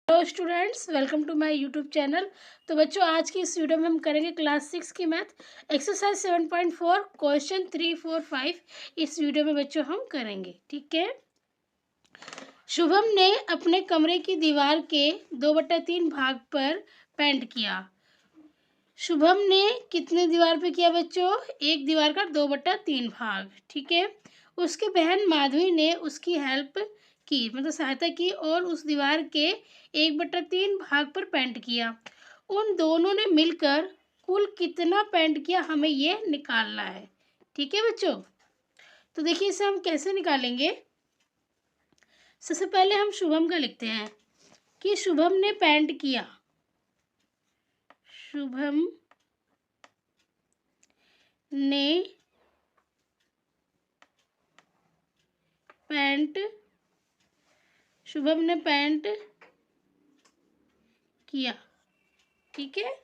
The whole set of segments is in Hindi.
Hello students, welcome to my YouTube channel. तो बच्चों, आज की इस वीडियो में हम करेंगे क्लास 6 की मैथ एक्सरसाइज 7.4 क्वेश्चन 3, 4, 5। इस वीडियो में बच्चों हम करेंगे, ठीक है। शुभम ने अपने कमरे की दीवार के 2/3 भाग पर पेंट किया। शुभम ने कितने दीवार पे किया बच्चों? एक दीवार का 2/3 भाग, ठीक है। उसकी बहन माधवी ने उसकी हेल्प की, मतलब सहायता की, और उस दीवार के 1/3 भाग पर पेंट किया। उन दोनों ने मिलकर कुल कितना पेंट किया, हमें ये निकालना है, ठीक है बच्चों। तो देखिए, इसे हम कैसे निकालेंगे। सबसे पहले हम शुभम का लिखते हैं कि शुभम ने पेंट किया। शुभम ने पेंट शुभम ने पेंट किया, ठीक है।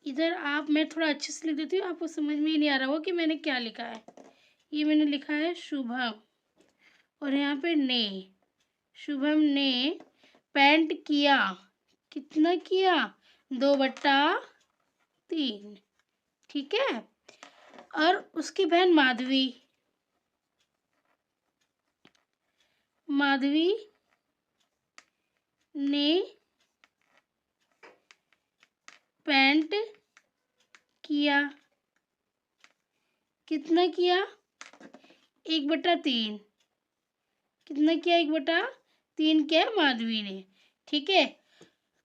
इधर मैं थोड़ा अच्छे से लिख देती हूँ, आपको समझ में ही नहीं आ रहा होगा कि मैंने क्या लिखा है। ये मैंने लिखा है शुभम, और यहाँ पे ने। शुभम ने पेंट किया। कितना किया? 2/3, ठीक है। और उसकी बहन माधवी ने पेंट किया। कितना किया? 1/3। कितना किया? 1/3 किया माधवी ने, ठीक है।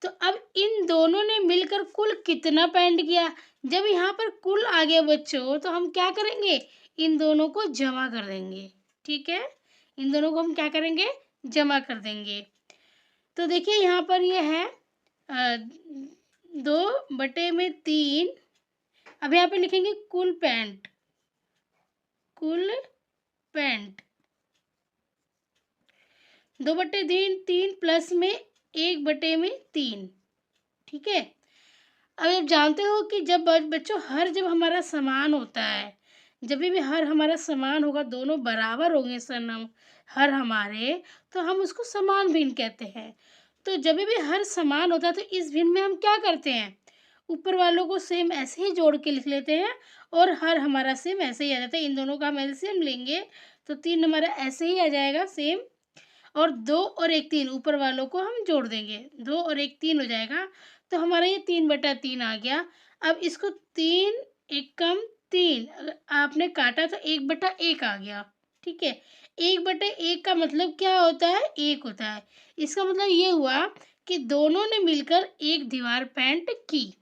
तो अब इन दोनों ने मिलकर कुल कितना पेंट किया? जब यहाँ पर कुल आ गया बच्चों, तो हम क्या करेंगे? इन दोनों को जमा कर देंगे, ठीक है। इन दोनों को हम क्या करेंगे? जमा कर देंगे। तो देखिए, यहाँ पर ये है 2/3। अब यहाँ पे लिखेंगे कुल पेंट। 2/3 प्लस में 1/3, ठीक है। अब आप जानते हो कि जब बच्चों जब हमारा समान होता है, जब भी हर हमारा समान होगा, दोनों बराबर होंगे सनम हर हमारे, तो हम उसको समान भिन्न कहते हैं। तो जब भी हर समान होता है, तो इस भिन्न में हम क्या करते हैं? ऊपर वालों को सेम ऐसे ही जोड़ के लिख लेते हैं, और हर हमारा सेम ऐसे ही आ जाता है। इन दोनों का हम एलसीएम लेंगे तो 3 हमारा ऐसे ही आ जाएगा सेम, और 2 और 1 3 ऊपर वालों को हम जोड़ देंगे, 2 और 1 3 हो जाएगा। तो हमारा ये 3/3 आ गया। अब इसको 3 1 कम 3, अगर आपने काटा तो 1/1 आ गया, ठीक है। 1/1 का मतलब क्या होता है? 1 होता है। इसका मतलब ये हुआ कि दोनों ने मिलकर एक दीवार पेंट की,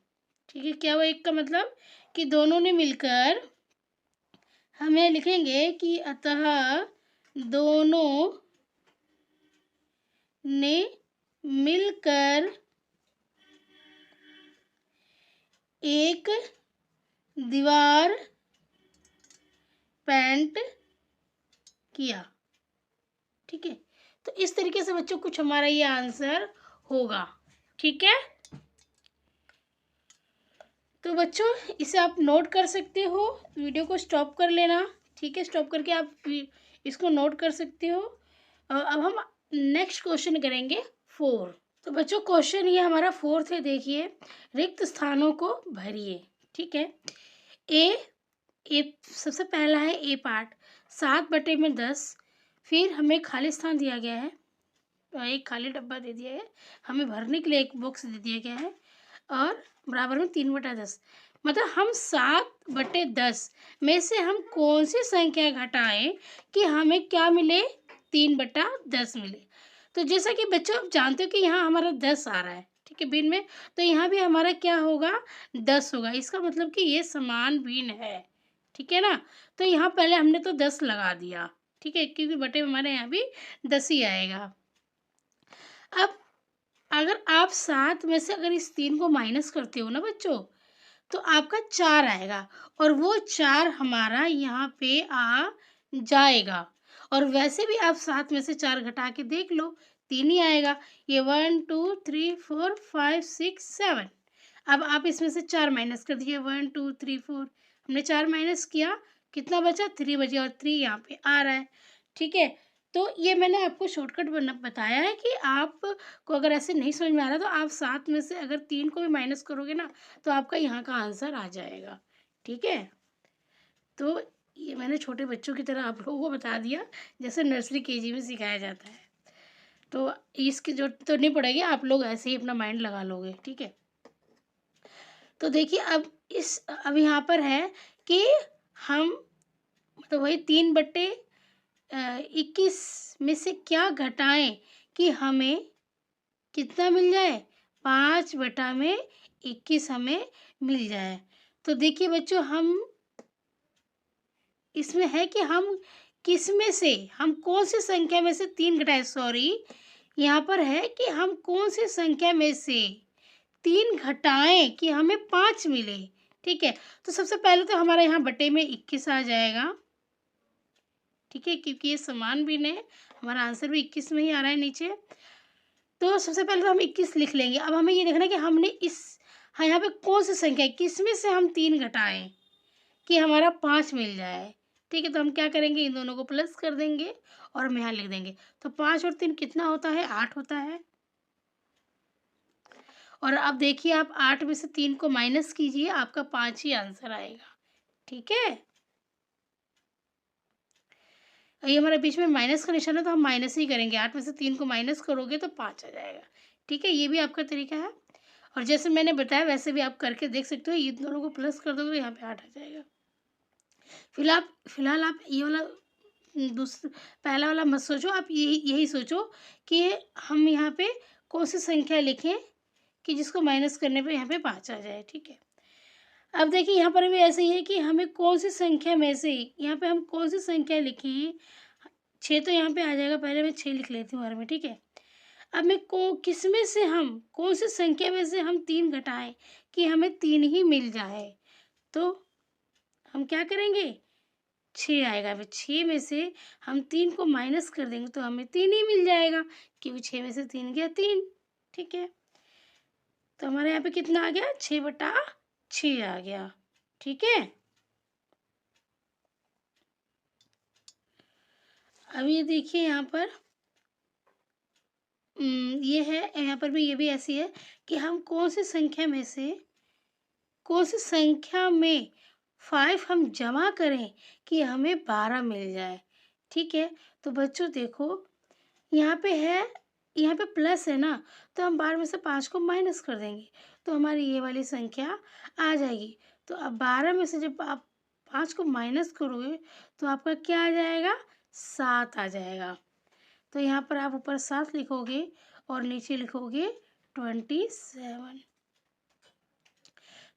ठीक है। क्या हुआ 1 का मतलब? कि दोनों ने मिलकर, हमें लिखेंगे कि अतः दोनों ने मिलकर एक दीवार पेंट किया, ठीक है। तो इस तरीके से बच्चों कुछ हमारा ये आंसर होगा, ठीक है। तो बच्चों, इसे आप नोट कर सकते हो, वीडियो को स्टॉप कर लेना, ठीक है। स्टॉप करके आप इसको नोट कर सकते हो। अब हम नेक्स्ट क्वेश्चन करेंगे 4। तो बच्चों, क्वेश्चन ये हमारा 4th है। देखिए, रिक्त स्थानों को भरिए, ठीक है। ए सबसे पहला है ए पार्ट, 7/10। फिर हमें खाली स्थान दिया गया है, एक खाली डब्बा दे दिया है, हमें भरने के लिए एक बॉक्स दे दिया गया है, और बराबर में 3/10। मतलब हम 7/10 में से हम कौन सी संख्या घटाएं कि हमें क्या मिले? 3/10 मिले। तो जैसा कि बच्चों आप जानते हो कि यहाँ हमारा 10 आ रहा है, ठीक है, भिन्न में। तो यहाँ भी हमारा क्या होगा? 10 होगा। इसका मतलब कि ये समान भिन्न है, ठीक है ना। तो यहाँ पहले हमने तो 10 लगा दिया, ठीक है, क्योंकि बटे में हमारे यहाँ भी 10 ही आएगा। अब अगर आप 7 में से अगर इस 3 को माइनस करते हो ना बच्चों, तो आपका 4 आएगा, और वो 4 हमारा यहाँ पे आ जाएगा। और वैसे भी आप 7 में से 4 घटा के देख लो, 3 ही आएगा। ये 1 2 3 4 5 6 7। अब आप इसमें से 4 माइनस कर दीजिए, 1 2 3 4। हमने 4 माइनस किया, कितना बचा? 3 बचा, और 3 यहाँ पे आ रहा है, ठीक है। तो ये मैंने आपको शॉर्टकट बताया है कि आपको अगर ऐसे नहीं समझ में आ रहा तो आप 7 में से अगर 3 को भी माइनस करोगे ना तो आपका यहाँ का आंसर आ जाएगा। ठीक है, तो ये मैंने छोटे बच्चों की तरह आप लोगों को बता दिया, जैसे नर्सरी केजी में सिखाया जाता है। तो इसकी जरूरत तो नहीं पड़ेगी, आप लोग ऐसे ही अपना माइंड लगा लोगे। ठीक है, तो देखिए अब यहाँ पर है कि हम मतलब वही 3/21 में से क्या घटाएं कि हमें कितना मिल जाए, 5/21 हमें मिल जाए। तो देखिए बच्चों, हम इसमें है कि हम किस में से, हम कौन सी संख्या में से 3 घटाएं, सॉरी यहाँ पर है कि हम कौन सी संख्या में से 3 घटाएं कि हमें 5 मिले। ठीक है, तो सबसे पहले तो हमारा यहाँ बटे में 21 आ जाएगा। ठीक है, क्योंकि ये समान भिन्न है, हमारा आंसर भी 21 में ही आ रहा है नीचे। तो सबसे पहले तो हम 21 लिख लेंगे। अब हमें ये देखना है कि हमने हाँ, यहाँ पे कौन सी संख्या है, किस में से हम 3 घटाएं कि हमारा 5 मिल जाए। ठीक है, तो हम क्या करेंगे, इन दोनों को प्लस कर देंगे और हम यहाँ लिख देंगे। तो 5 और 3 कितना होता है, 8 होता है। और अब देखिए, आप 8 में से 3 को माइनस कीजिए, आपका 5 ही आंसर आएगा। ठीक है, ये हमारे बीच में माइनस का निशान है तो हम माइनस ही करेंगे। 8 में से 3 को माइनस करोगे तो 5 आ जाएगा। ठीक है, ये भी आपका तरीका है, और जैसे मैंने बताया वैसे भी आप करके देख सकते हो। ये दोनों को प्लस कर दोगे तो यहाँ पे 8 आ जाएगा। फिलहाल आप ये वाला पहला वाला मत सोचो, आप यही सोचो कि हम यहाँ पे कौन सी संख्या लिखें कि जिसको माइनस करने पे यहाँ पे 5 आ जाए। ठीक है, अब देखिए यहाँ पर भी ऐसे ही है कि हमें कौन सी संख्या में से, यहाँ पे हम कौन सी संख्या लिखें। 6 तो यहाँ पे आ जाएगा, पहले मैं 6 लिख लेती हूँ हर में। ठीक है, अब मैं किस में से, हम कौन सी संख्या में से हम 3 घटाएं कि हमें 3 ही मिल जाए। तो हम क्या करेंगे, 6 आएगा, फिर 6 में से हम 3 को माइनस कर देंगे तो हमें 3 ही मिल जाएगा, क्योंकि 6 में से 3 गया 3। ठीक है, तो हमारे यहाँ पे कितना आ गया, 6/6 आ गया। ठीक है, अब ये देखिए यहाँ पर ये है, यहाँ पर भी ये भी ऐसी है कि हम कौन सी संख्या में से, कौन सी संख्या में 5 हम जमा करें कि हमें 12 मिल जाए। ठीक है, तो बच्चों देखो यहाँ पे है, यहाँ पे प्लस है ना, तो हम 12 में से 5 को माइनस कर देंगे तो हमारी ये वाली संख्या आ जाएगी। तो अब 12 में से जब आप 5 को माइनस करोगे तो आपका क्या आ जाएगा, 7 आ जाएगा। तो यहाँ पर आप ऊपर 7 लिखोगे और नीचे लिखोगे 27।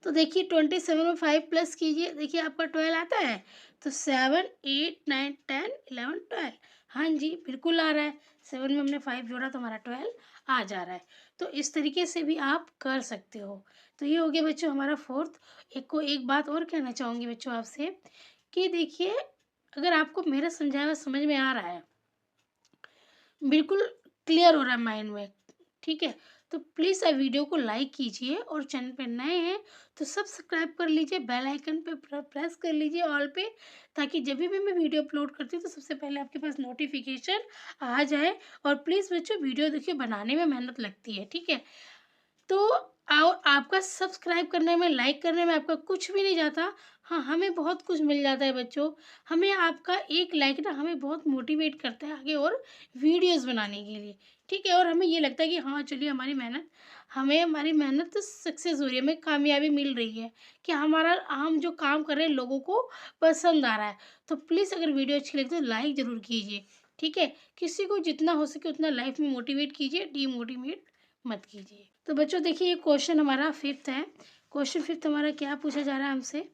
तो देखिए 27 में 5 प्लस कीजिए, देखिए आपका 12 आता है। तो 7 8 9 10 11 12, हाँ जी बिल्कुल आ रहा है। 7 में हमने 5 जोड़ा तो हमारा 12 आ जा रहा है। तो इस तरीके से भी आप कर सकते हो। तो ये हो गया बच्चों हमारा फोर्थ। एक बात और कहना चाहूँगी बच्चों आपसे कि देखिए, अगर आपको मेरा समझाया हुआ समझ में आ रहा है, बिल्कुल क्लियर हो रहा है माइंड में, ठीक है, तो प्लीज़ आप वीडियो को लाइक कीजिए और चैनल पे नए हैं तो सब्सक्राइब कर लीजिए, बेल आइकन पे प्रेस कर लीजिए ऑल पे, ताकि जब भी मैं वीडियो अपलोड करती हूँ तो सबसे पहले आपके पास नोटिफिकेशन आ जाए। और प्लीज़ बच्चों वीडियो देखिए, बनाने में मेहनत लगती है। ठीक है, तो आपका सब्सक्राइब करने में, लाइक करने में आपका कुछ भी नहीं जाता। हाँ, हमें बहुत कुछ मिल जाता है बच्चों। हमें आपका एक लाइक ना हमें बहुत मोटिवेट करता है आगे और वीडियोस बनाने के लिए। ठीक है, और हमें ये लगता है कि हाँ चलिए, हमारी मेहनत सक्सेस हो रही है, हमें कामयाबी मिल रही है कि हम जो काम कर रहे हैं लोगों को पसंद आ रहा है। तो प्लीज़ अगर वीडियो अच्छी लगे तो लाइक ज़रूर कीजिए। ठीक है, किसी को जितना हो सके उतना लाइफ में मोटिवेट कीजिए, डीमोटिवेट मत कीजिए। तो बच्चों देखिए, ये क्वेश्चन हमारा 5th है। क्वेश्चन 5th हमारा क्या पूछा जा रहा है हमसे,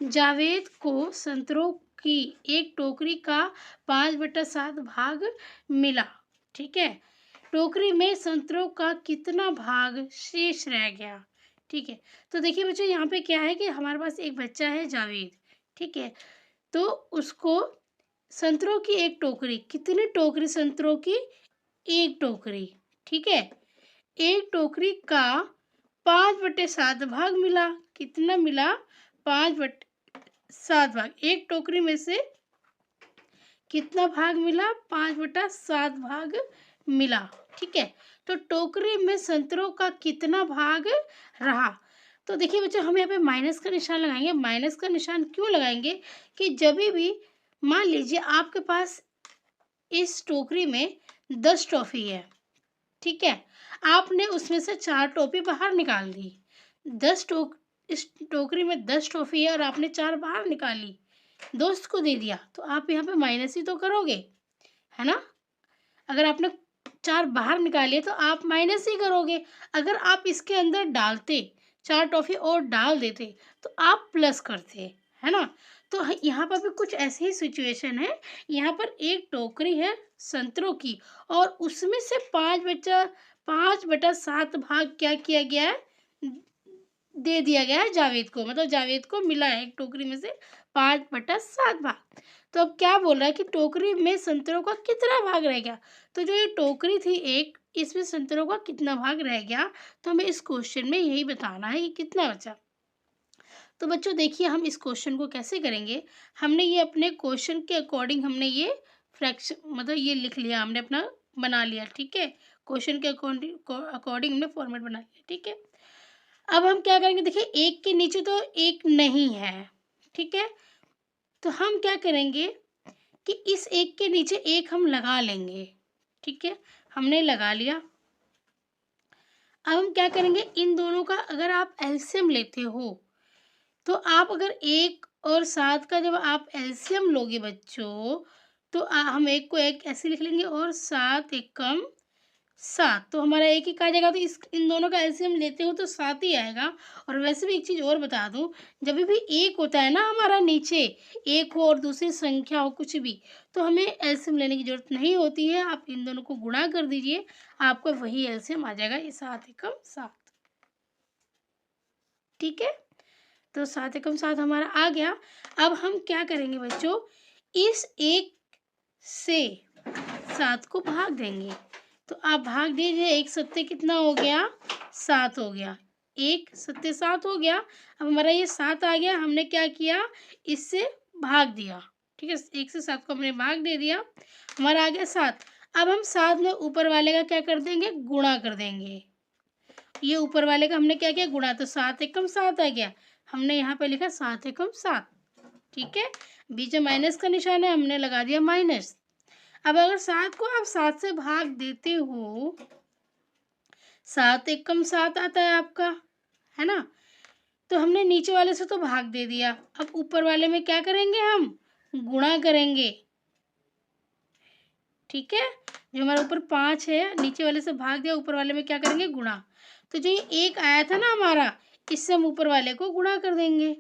जावेद को संतरों की एक टोकरी का 5/7 भाग मिला। ठीक है, टोकरी में संतरों का कितना भाग शेष रह गया। ठीक है, तो देखिए बच्चों, यहाँ पे क्या है कि हमारे पास एक बच्चा है जावेद। ठीक है, तो उसको संतरों की एक टोकरी, कितनी टोकरी संतरों की, एक टोकरी। ठीक है, एक टोकरी का 5/7 भाग मिला। कितना मिला, 5/7 भाग। एक टोकरी में से कितना भाग मिला, 5/7 भाग मिला। ठीक है, तो टोकरी में संतरों का कितना भाग रहा। तो देखिए बच्चों, हम यहाँ पे माइनस का निशान लगाएंगे। माइनस का निशान क्यों लगाएंगे कि जब भी मान लीजिए आपके पास इस टोकरी में 10 टॉफी है, ठीक है, आपने उसमें से 4 टॉफी बाहर निकाल दी। इस टोकरी में 10 टॉफी है और आपने 4 बाहर निकाली, दोस्त को दे दिया, तो आप यहाँ पे माइनस ही तो करोगे, है ना। अगर आपने 4 बाहर निकाले तो आप माइनस ही करोगे। अगर आप इसके अंदर डालते, 4 टॉफी और डाल देते, तो आप प्लस करते, है ना। तो यहाँ पर भी कुछ ऐसी ही सिचुएशन है। यहाँ पर एक टोकरी है संतरों की और उसमें से 5/7 भाग क्या किया गया है, दे दिया गया है जावेद को। मतलब जावेद को मिला है एक टोकरी में से 5/7 भाग। तो अब क्या बोल रहा है कि टोकरी में संतरों का कितना भाग रह गया। तो जो ये टोकरी थी एक, इसमें संतरों का कितना भाग रह गया, तो हमें इस क्वेश्चन में यही बताना है कि कितना बचा। तो बच्चों देखिए, हम इस क्वेश्चन को कैसे करेंगे। हमने ये अपने क्वेश्चन के अकॉर्डिंग हमने ये फ्रैक्शन मतलब ये लिख लिया, हमने अपना बना लिया। ठीक है, क्वेश्चन के अकॉर्डिंग हमने फॉर्मेट बना लिया। ठीक है, अब हम क्या करेंगे, देखिए एक के नीचे तो एक नहीं है, ठीक है, तो हम क्या करेंगे कि इस एक के नीचे एक हम लगा लेंगे। ठीक है, हमने लगा लिया। अब हम क्या करेंगे, इन दोनों का अगर आप एलसीएम लेते हो, तो आप अगर 1 और 7 का जब आप एलसीएम लोगे बच्चों, तो हम एक को एक ऐसे लिख लेंगे और 7 एकम 7, तो हमारा एक ही आ जाएगा। तो इन दोनों का एलसीएम लेते हो तो 7 ही आएगा। और वैसे भी एक चीज़ और बता दूं, जब भी एक होता है ना हमारा, नीचे एक हो और दूसरी संख्या हो कुछ भी, तो हमें एलसीएम लेने की जरूरत नहीं होती है। आप इन दोनों को गुणा कर दीजिए, आपको वही एलसीएम आ जाएगा, ये 7 एकम 7। ठीक है, तो 7 एकम 7 हमारा आ गया। अब हम क्या करेंगे बच्चों, इस एक से 7 को भाग देंगे। तो आप भाग दीजिए, 1 सत्ते कितना हो गया, 7 हो गया। 1 सत्ते 7 हो गया। अब हमारा ये 7 आ गया, हमने क्या किया, इससे भाग दिया। ठीक है, 1 से 7 को हमने भाग दे दिया, हमारा आ गया 7। अब हम 7 में ऊपर वाले का क्या कर देंगे, गुणा कर देंगे। ये ऊपर वाले का हमने क्या किया, गुणा, तो 7 एकम 7 आ गया। हमने यहाँ पे लिखा 7 एकम 7। ठीक है, बीच में माइनस का निशान है, हमने लगा दिया माइनस। अब अगर 7 को आप 7 से भाग देते हो, 7 एकम 7 आता है आपका, है ना। तो हमने नीचे वाले से तो भाग दे दिया, अब ऊपर वाले में क्या करेंगे, हम गुणा करेंगे। ठीक है, जो हमारा ऊपर 5 है, नीचे वाले से भाग दिया, ऊपर वाले में क्या करेंगे, गुणा। तो जो ये 1 आया था ना हमारा, इससे हम ऊपर वाले को गुणा कर देंगे।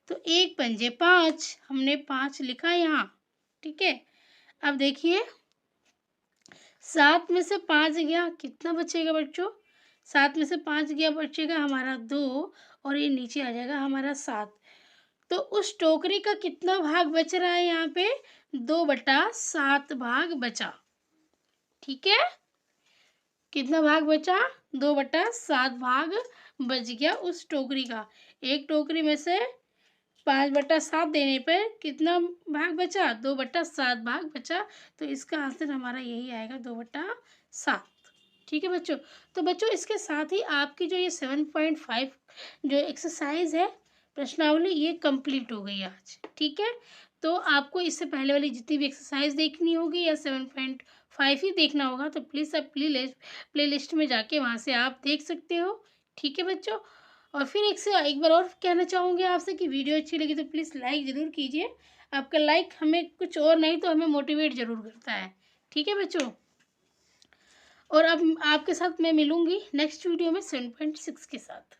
तो 1 पंजे 5, हमने 5 लिखा यहाँ। ठीक है, अब देखिए 7 में से 5 गया, कितना बचेगा बच्चों, 7 में से 5 गया, बचेगा हमारा 2, और ये नीचे आ जाएगा हमारा 7। तो उस टोकरी का कितना भाग बच रहा है यहाँ पे, 2/7 भाग बचा। ठीक है, कितना भाग बचा, 2/7 भाग बच गया उस टोकरी का। एक टोकरी में से 5/7 देने पर कितना भाग बचा, 2/7 भाग बचा। तो इसका आंसर हमारा यही आएगा, 2/7। ठीक है बच्चों, तो बच्चों इसके साथ ही आपकी जो ये 7.5 जो एक्सरसाइज है प्रश्नावली, ये कंप्लीट हो गई आज। ठीक है, तो आपको इससे पहले वाली जितनी भी एक्सरसाइज देखनी होगी या 7.5 ही देखना होगा, तो प्लीज़ आप प्ले लिस्ट में जाके वहाँ से आप देख सकते हो। ठीक है बच्चों, और फिर एक बार और कहना चाहूँगी आपसे कि वीडियो अच्छी लगी तो प्लीज़ लाइक ज़रूर कीजिए। आपका लाइक हमें कुछ और नहीं तो हमें मोटिवेट ज़रूर करता है। ठीक है बच्चों, और अब आपके साथ मैं मिलूँगी नेक्स्ट वीडियो में 7.6 के साथ।